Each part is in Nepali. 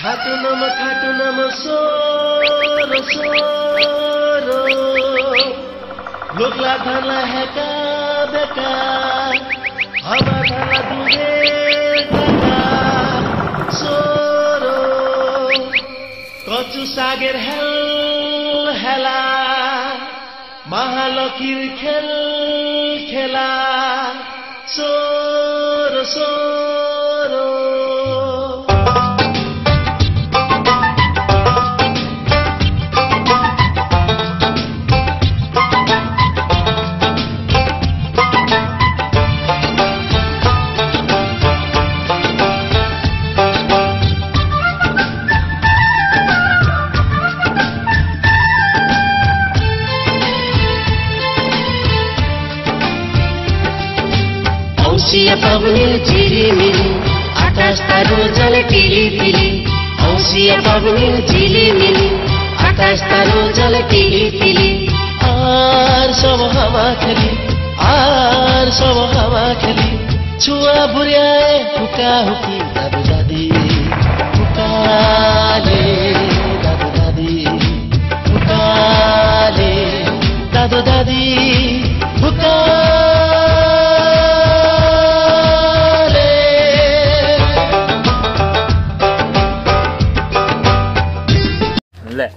खाटुनम सोरो सोरो लोकला धरला हेका बेका हवा धरला दुगे काका सोरो कचु सागेर हेल हेला महालक्ष्मी खेल खेला सोरो सोरो पवनी झिलिमिली आकाश तारो जल टिली टिली औसिया पवनी झिलिमिली आकाश तारो जल टिली टिली आर सब हवा खेली छुआ बुर्याए हुका हुकी दादु दादी हुकाले दादु दादी हुकाले दादु दादी हुका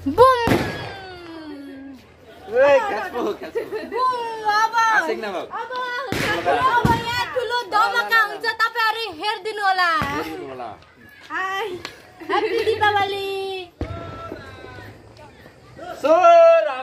Boom! Woi, kaspo. Boom! Aba. Asik na bau. Aba यहाँ ठुलो धमाका हुन्छ तपाईहरु हेर्दिनु होला. Hi. Happy Deepawali. Sora.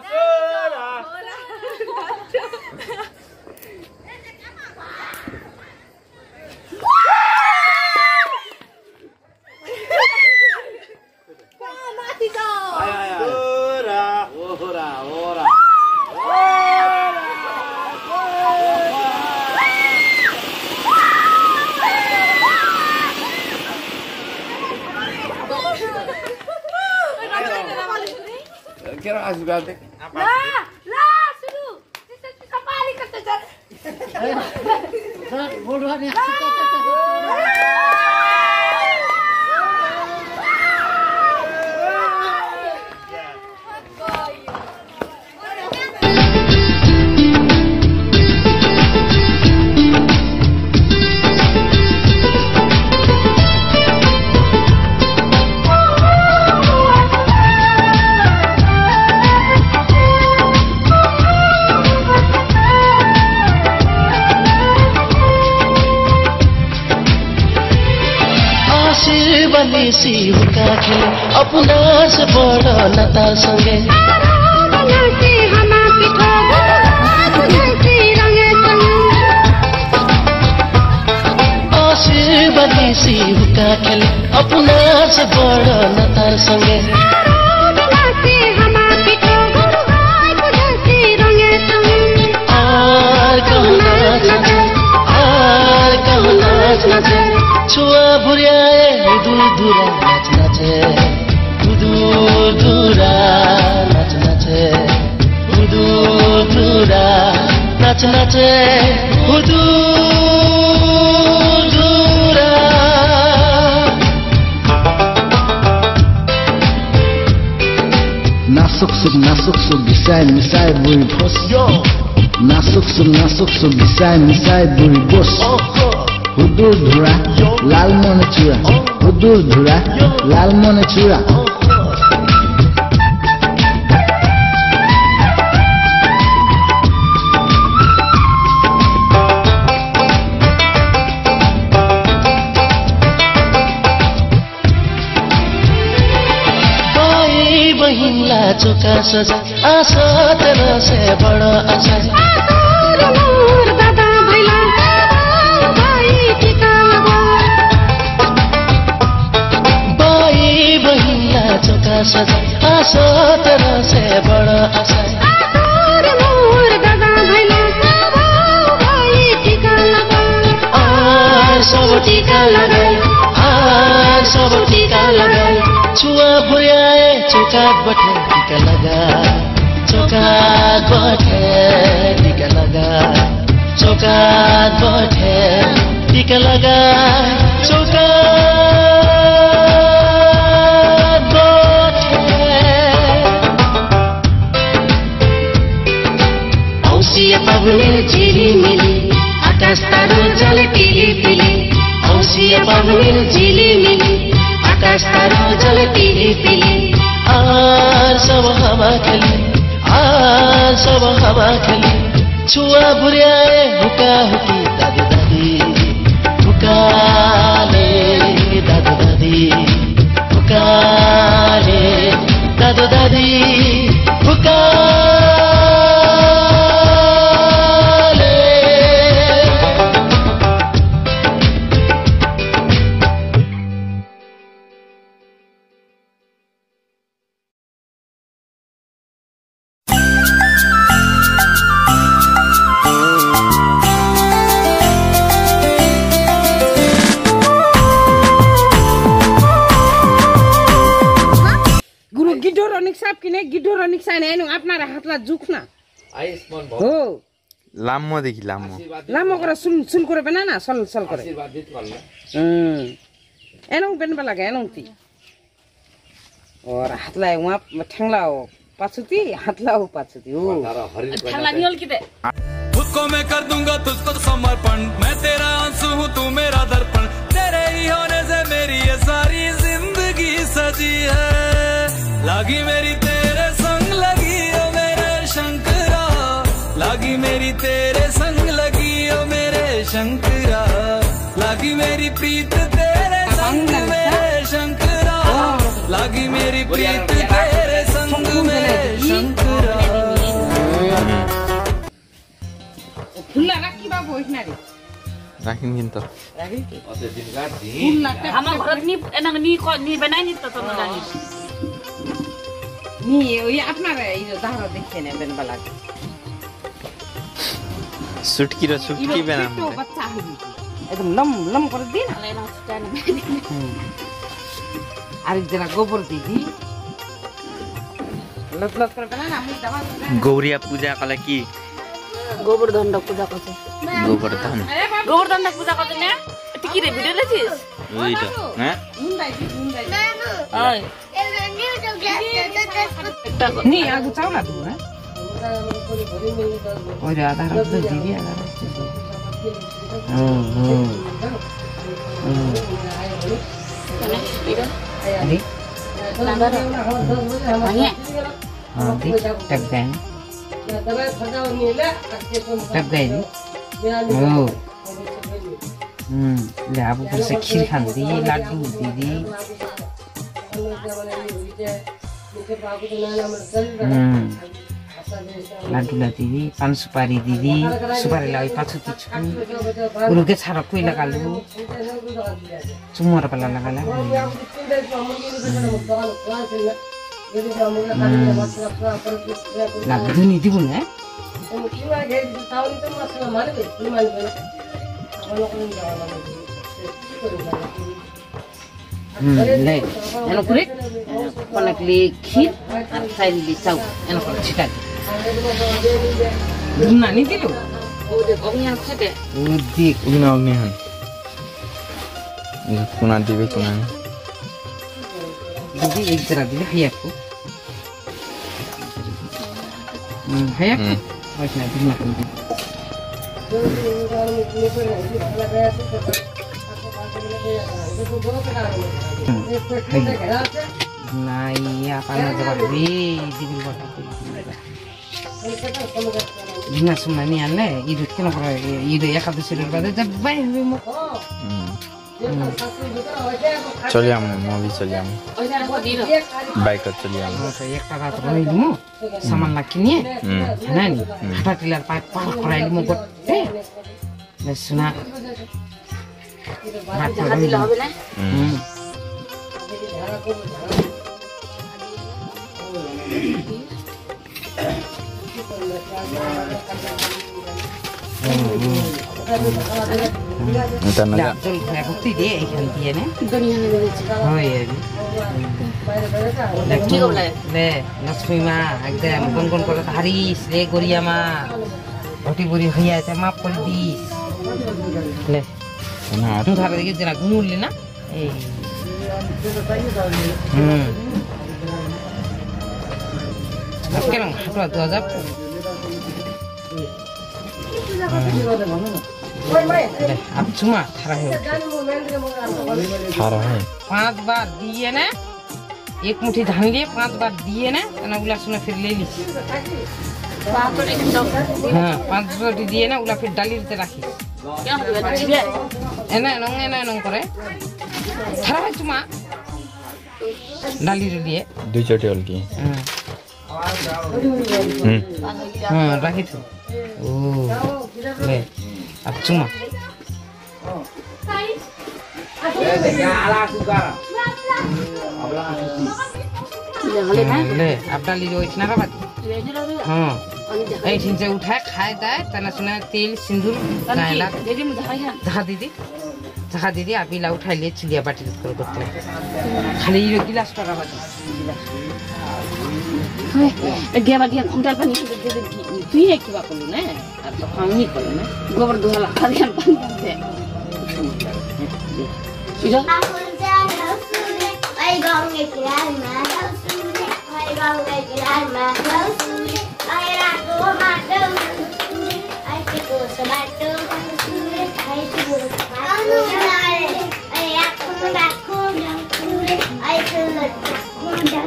Kira asik banget. Lah, suruh. Bisa paling kata jar. bodohan ya. बनेसी हुका खेले अपना से बड़ा नता संगे बनेसी हुका खेले अपना से बड़ा नता संगे छुआ बुर्याए हुदुरा नाच नाचे हुदुरा नाच नाचे हुदुरा नाच नाचे हुदुरा nasuk suk misai buri bos nasuk suk misai buri bos Hudur dhura, lal mone chura. Hudur dhura, lal mone chura. भाई बहिनला चुका सजा आशा तेरा से बड़ा आशा सजा आशा तेरा से बड़ा आशा सब टीका लगाए छुआ बुर्याए चौकाट बठे टीका लगा चौकाट बठे टीका लगा चौकाट बठे टीका लगा चौकाट रोजल तिली तिली आज सब हावा खेली आज सब हावा खेली छुआ बुर्याए हुका हुकी दादी दादी हुकाले दादु दादी हुकाले दादु दादी हुकाले गिडो र निक्सा नै आफ्ना हातलाई जुख्ना आयुष्मान हो लामो देखि लामो लामो करे सुन सुन करे बना ना सल सल करे आशीर्वादित करना एनौ बेन बला एनौ ती और हातलाई वहाँ ठंगला हो पाछुती हातला हो पाछुती हो ठंगला नियल किते खुद को मैं कर दूंगा तुझको समर्पण मैं तेरा आंसू हूँ तू मेरा दर्पण तेरे ही होने से मेरी ये सारी जिंदगी सजी है लागी मेरी तेरे संग लगी ओ मेरे शंकरा लागी मेरी तेरे संग लगी ओ मेरे शंकरा लागी मेरी प्रीत तेरे संग मेरे शंकरा लागी मेरी प्रीत तेरे संग मेरे शंकरा फुल्ला राखी बाबु होइना रे राखिन्छ त राखी के अझै दिन रात फुल्ला हाम्रो घरत नि एनंग नि को नि बनाइ नि त नजानि नि यो आफ्ना रे यो दाहरा देखेन बेन बला सुटकी र सुटकी बनाम तो बच्चा हो एकदम लम लम कर दिन अरे जरा गोबर दीदी लत लत कर बना ना हम दवा गौरिया पूजा कला की गोवर्धन पूजा गर्छ गोवर्धन गोवर्धन पूजा गर्छ ने टिकी रे भिडियो लेछिस ओइ त ह मुंडाई ओइ नि आगु चाउला दु है ओरे आधा रख दे दीदी आधा अरे टक गए हो ले अब से खीर खांदी लड्डू दीदी लड्डू ला दीदी पान सुपारी दीदी सुपारी लाई पाछु तिछु उरुके छारा कोइ लगालु चुमर पला लगाला लाग्दु नि दिबुन है ले एनो कुरे पनकले खीर और साइली चाउ एनो पर छिटा दुना नि दिलो ओ देखो यहाँ छटे ओ देख उना उनी हन यो कुना दिबे कुना दीदी एक जरा दिले हैयाको हैयाको ओइना दिना पनि Nai apa nak jawab di buat apa? Dina sumani anle, idut kena kora, idu ya kado sudah pada jabai hemu. चलिए मूवी चलिए बाइक चलिए एक टाका तो नहीं दूँ सामान लाकिन्ये है ना नहीं हटा टिलर पाइप पार कराई लूँ गोटे बस सुना हाथी लावे ना Tanaga. Betul, saya bukti dia ikan dia nih. दुनिया में मिले Oh iya. ठीक हो गया ले लक्ष्मी माँ एकदम कौन करो हरीश ले गोरिया माँ भटी बुरी भैया से माफ कर दी ले तू थारे देखिए जरा घूम लेना अब क्या लंग हटवा 2000 अब चुमा थारा है 5 बार दिए ना एक मुट्ठी धान लिए 5 बार दिए ना ना उला सुना फिर ले ली हाँ 5 रोटी दिए ना उला फिर डाली रहते राखी एना नंग करे थारा चुमा डाली रे दिए 2 चोटी हल की हाँ राखी थी ओ ले अब चुमा ले अब डाली जो इतना का बात हाँ ऐ से उठाए खाए दाए तना सुना तेल सिंदूर नायला जहाँ दीदी आप इला उठाए ले चिलिया बाटी करो करते खाली ये गिलास टका बाटी गेवा दिया खुंटाल पानी तू है की बात बोलू ना अब तो हम नहीं करो ना गोबर दुहाला खादियान पानी दे इधर ai gong nghe kia mà đâu suy ai gong nghe kia mà đâu suy ai ra cô mà đâu ai cái cô sẽ bắt đâu ai cái cô sẽ bắt đâu ai ra cô bắt cô đâu ai cứ lật cô đâu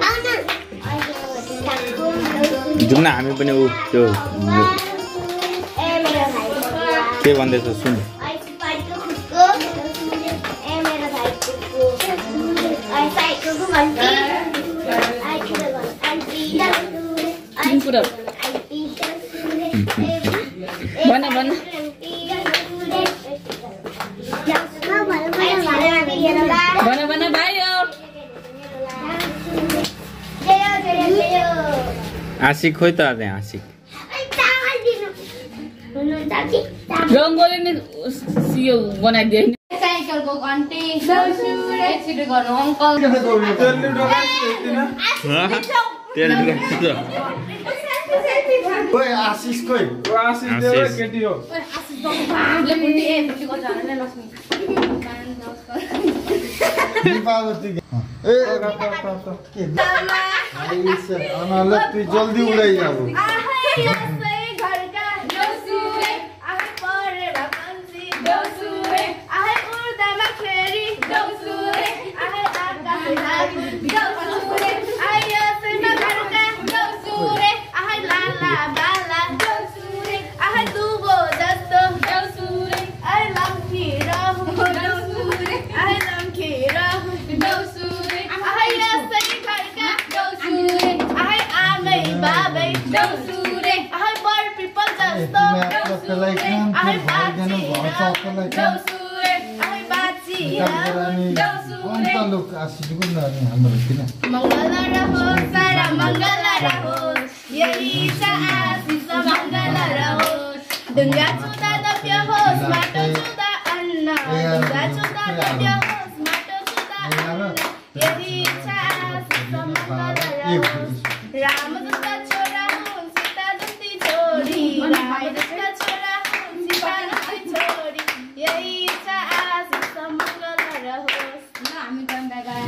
ai cứ lật cô đâu जुम्न हामी पनि उ त्यो के भन्दैछ सुन बना बना बना बना भाइयो आशिक खोइ त अझै आशिक रंगोली ने सियो बनाइदिए साइकलको घन्टी छिटो गर्नु अङ्कल तेल ओए आशिष खोइ आशिष देव केटी हो तू जल्दी उड़ाई जाऊ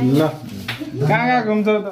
ल कहाँ घुम्छौ त